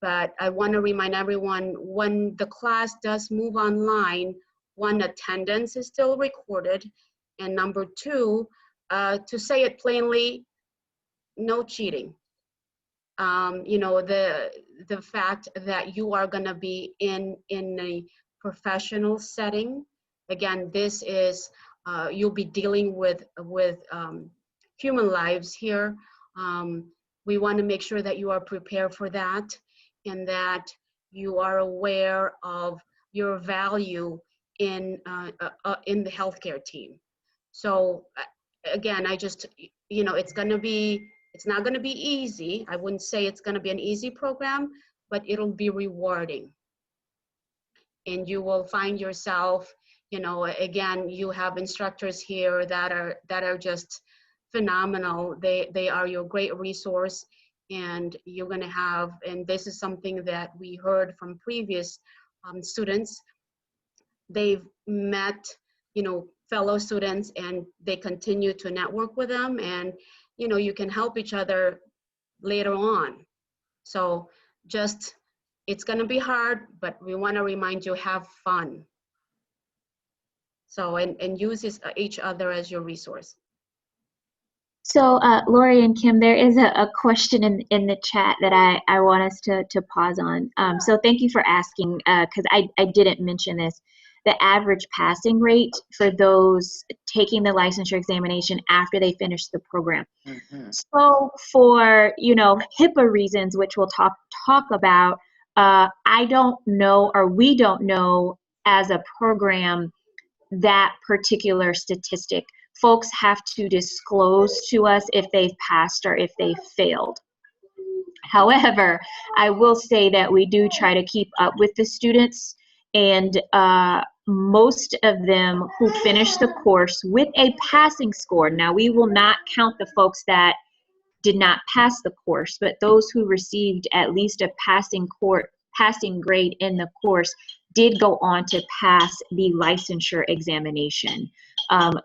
But I want to remind everyone, when the class does move online, one, attendance is still recorded, and number two, to say it plainly, no cheating. You know, the fact that you are going to be in a professional setting. Again, this is you'll be dealing with human lives here. We want to make sure that you are prepared for that, and that you are aware of your value in the healthcare team. So again, I just, you know, it's not going to be easy. I wouldn't say it's going to be an easy program, but it'll be rewarding. And you will find yourself, you know, again, you have instructors here that are just phenomenal. They are your great resource, and you're going to have, and this is something that we heard from previous students, they've met, you know, fellow students, and they continue to network with them, and, you know, you can help each other later on. So just, it's going to be hard, but we want to remind you, have fun. So, and use each other as your resource.
So Lori and Kim, there is a question in the chat that I want us to pause on. So thank you for asking, because I didn't mention this. The average passing rate for those taking the licensure examination after they finish the program. Mm-hmm. So for, you know, HIPAA reasons, which we'll talk about, I don't know, or we don't know as a program, that particular statistic. Folks have to disclose to us if they've passed or if they've failed. However, I will say that we do try to keep up with the students, and most of them who finish the course with a passing score. Now, we will not count the folks that did not pass the course, but those who received at least a passing grade in the course did go on to pass the licensure examination.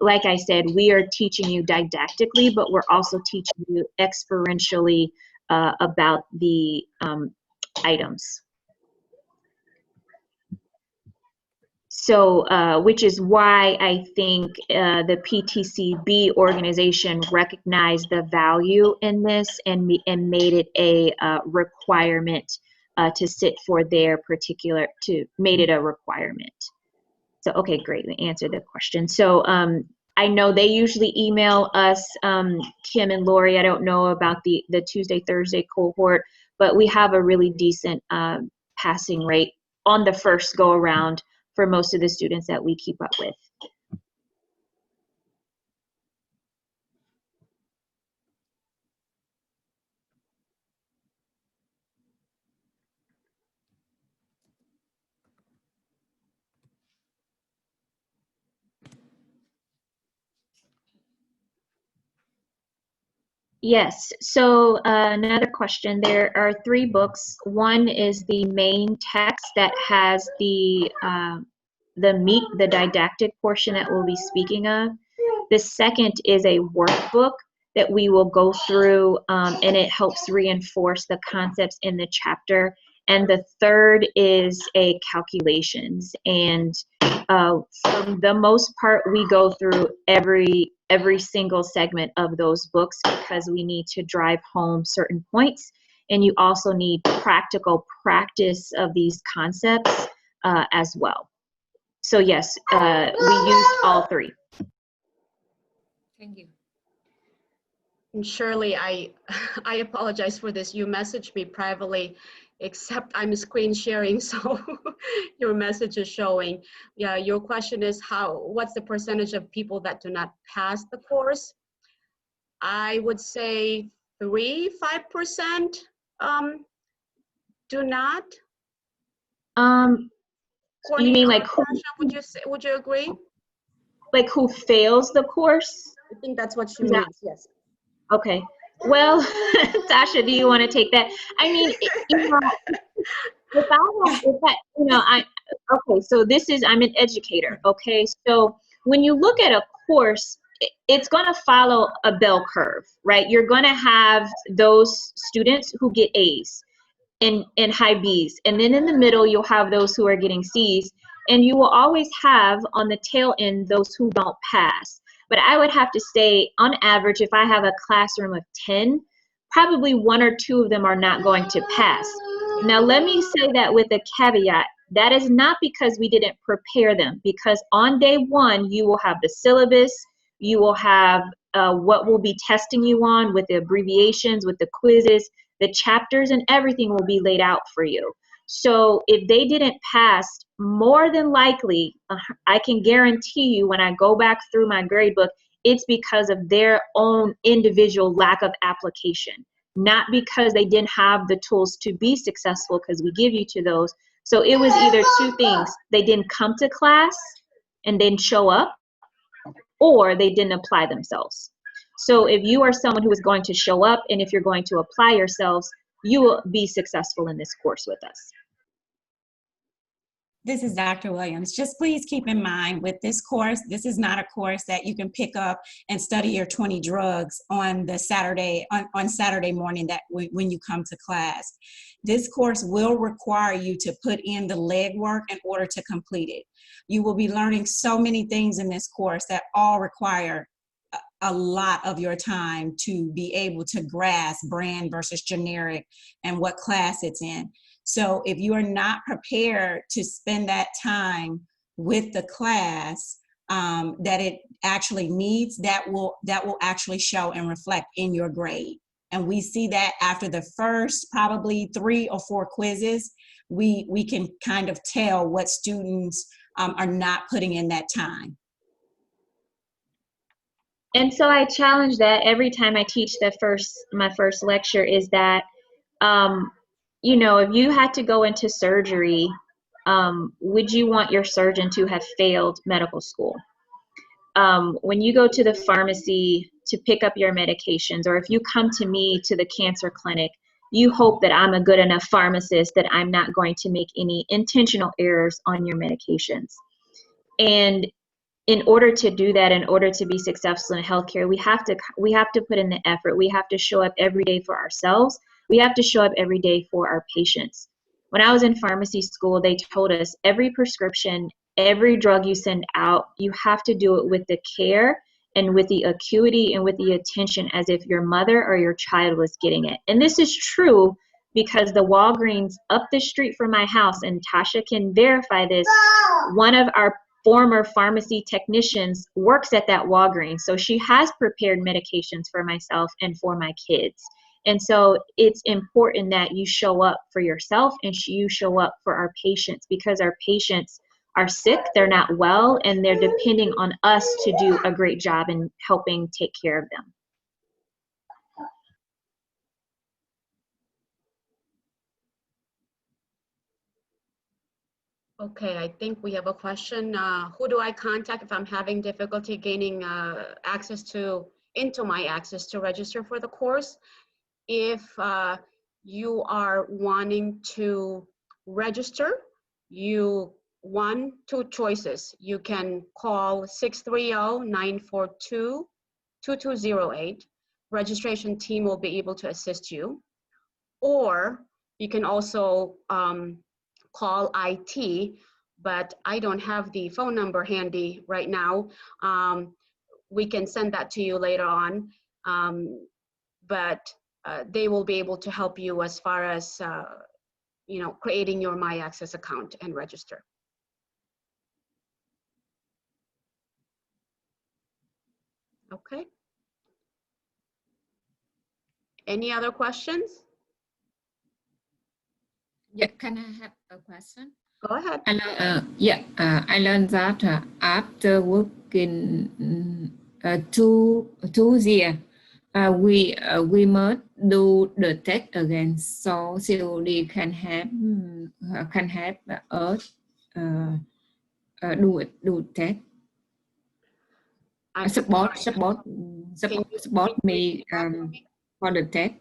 Like I said, we are teaching you didactically, but we're also teaching you experientially about the items. So, which is why I think the PTCB organization recognized the value in this and made it a requirement to sit for their particular, made it a requirement. So, okay, great, we answered the question. So, I know they usually email us, Kim and Lori. I don't know about the Tuesday, Thursday cohort, but we have a really decent passing rate on the first go around for most of the students that we keep up with. Yes, so another question. There are 3 books. One is the main text that has the meat, the didactic portion that we'll be speaking of. The second is a workbook that we will go through, and it helps reinforce the concepts in the chapter. And the third is a calculations. And for the most part, we go through every single segment of those books because we need to drive home certain points. And you also need practical practice of these concepts as well. So yes, we used all 3.
Thank you.
And Shirley, I apologize for this. You messaged me privately, except I'm screen sharing, so your message is showing. Yeah, your question is what's the percentage of people that do not pass the course? I would say 3-5% do not.
You mean like who,
would you agree?
like who fails the course?
I think that's what she means, yes.
Okay. Well, Tasha, do you want to take that? I mean, okay, so I'm an educator, okay? So when you look at a course, it's going to follow a bell curve, right? You're going to have those students who get A's and high B's. And then in the middle, you'll have those who are getting C's. And you will always have on the tail end those who don't pass. But I would have to say, on average, if I have a classroom of 10, probably 1 or 2 of them are not going to pass. Now, let me say that with a caveat. That is not because we didn't prepare them, because on day 1, you will have the syllabus, you will have what we'll be testing you on with the abbreviations, with the quizzes, the chapters, and everything will be laid out for you. So if they didn't pass, more than likely, I can guarantee you when I go back through my grade book, it's because of their own individual lack of application, not because they didn't have the tools to be successful, because we give you to those. So it was either 2 things. They didn't come to class and didn't show up, or they didn't apply themselves. So if you are someone who is going to show up and if you're going to apply yourselves, you will be successful in this course with us.
This is Dr. Williams. Just please keep in mind with this course, this is not a course that you can pick up and study your 20 drugs on the Saturday, on Saturday morning when you come to class. This course will require you to put in the legwork in order to complete it. You will be learning so many things in this course that all require a lot of your time to be able to grasp brand versus generic and what class it's in. So if you are not prepared to spend that time with the class that it actually needs, that will actually show and reflect in your grade. And we see that after the first probably 3 or 4 quizzes, we can kind of tell what students are not putting in that time.
And so I challenge that every time I teach my first lecture is that, you know, if you had to go into surgery, would you want your surgeon to have failed medical school? When you go to the pharmacy to pick up your medications, or if you come to me to the cancer clinic, you hope that I'm a good enough pharmacist that I'm not going to make any intentional errors on your medications. And in order to do that, in order to be successful in healthcare, we have to put in the effort. We have to show up every day for ourselves. We have to show up every day for our patients. When I was in pharmacy school, they told us every prescription, every drug you send out, you have to do it with the care and with the acuity and with the attention as if your mother or your child was getting it. And this is true because the Walgreens up the street from my house, and Tasha can verify this, one of our former pharmacy technicians works at that Walgreens. So she has prepared medications for myself and for my kids. And so it's important that you show up for yourself and you show up for our patients, because our patients are sick, they're not well, and they're depending on us to do a great job in helping take care of them.
Okay, I think we have a question. Who do I contact if I'm having difficulty gaining access into my access to register for the course? If you are wanting to register, two choices. You can call 630-942-2208. Registration team will be able to assist you. Or you can also call IT, but I don't have the phone number handy right now. We can send that to you later on, but they will be able to help you as far as you know, creating your My Access account and register. Okay. Any other questions?
Yeah, can I have a question?
Go ahead.
I learned that after working 2 years, we must do the test again, so COD can have us do test. Support me for the test.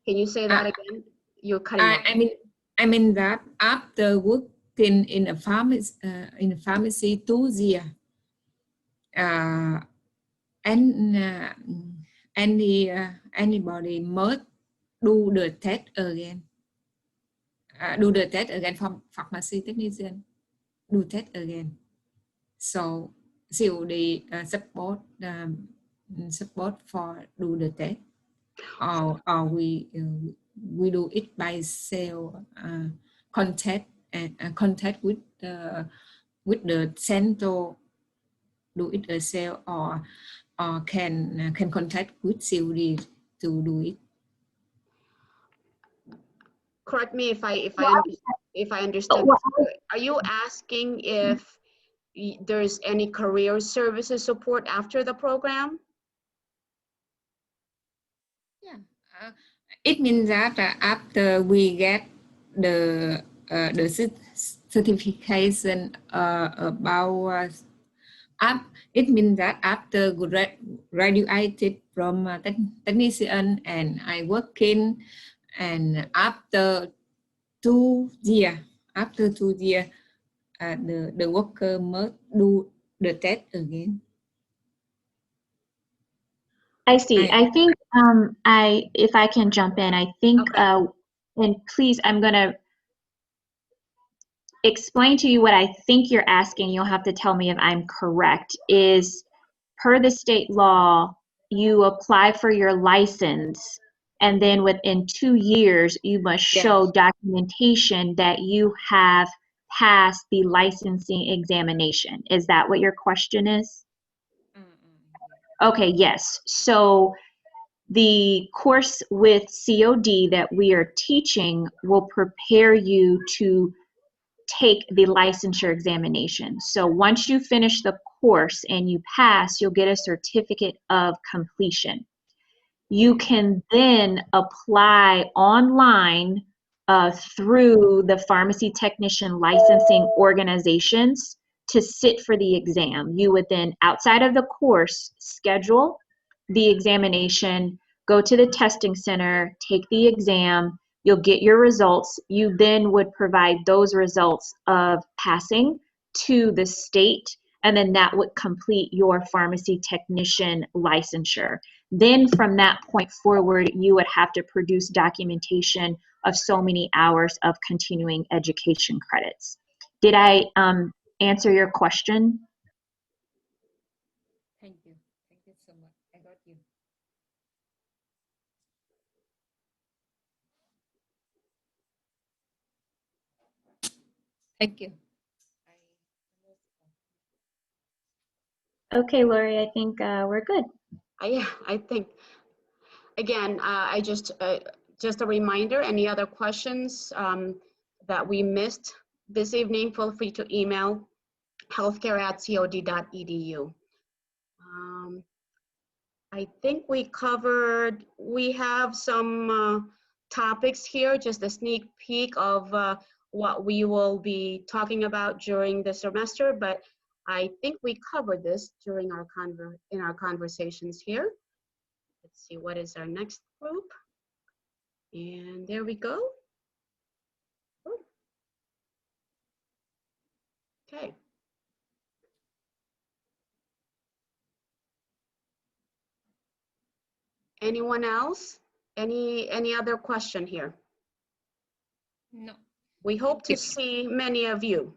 Can you say that again? You're cutting off.
I mean that after working in a pharmacy 2 years, anybody must do the test again. Do the test again from pharmacy technician. Do test again. So COD support for do the test, or we do it by self contact with the center, do it yourself, or can contact with COD to do it.
Correct me if I understand. Are you asking if there's any career services support after the program?
Yeah, it means that after we get the certification about it means that after graduated from technician and I working, and after 2 years, the worker must do the test again.
I see. I think if I can jump in, I think,
okay.
And please, I'm going to explain to you what I think you're asking. You'll have to tell me if I'm correct. Is per the state law, you apply for your license, and then within 2 years, you must show documentation that you have passed the licensing examination. Is that what your question is? Okay, yes. So the course with COD that we are teaching will prepare you to take the licensure examination. So once you finish the course and you pass, you'll get a certificate of completion. You can then apply online through the pharmacy technician licensing organizations to sit for the exam. You would then, outside of the course, schedule the examination, go to the testing center, take the exam, you'll get your results. You then would provide those results of passing to the state, and then that would complete your pharmacy technician licensure. Then from that point forward, you would have to produce documentation of so many hours of continuing education credits. Did I answer your question?
Thank you. Thank you so much. I got you. Thank you.
Okay, Lori, I think we're good.
Yeah, I think, again, I just a reminder, any other questions that we missed this evening, feel free to email healthcare@cod.edu. I think we covered, we have some topics here, just a sneak peek of what we will be talking about during the semester, but I think we covered this during our conversations here. Let's see, what is our next group? And there we go. Okay. Anyone else? Any other question here?
No.
We hope to see many of you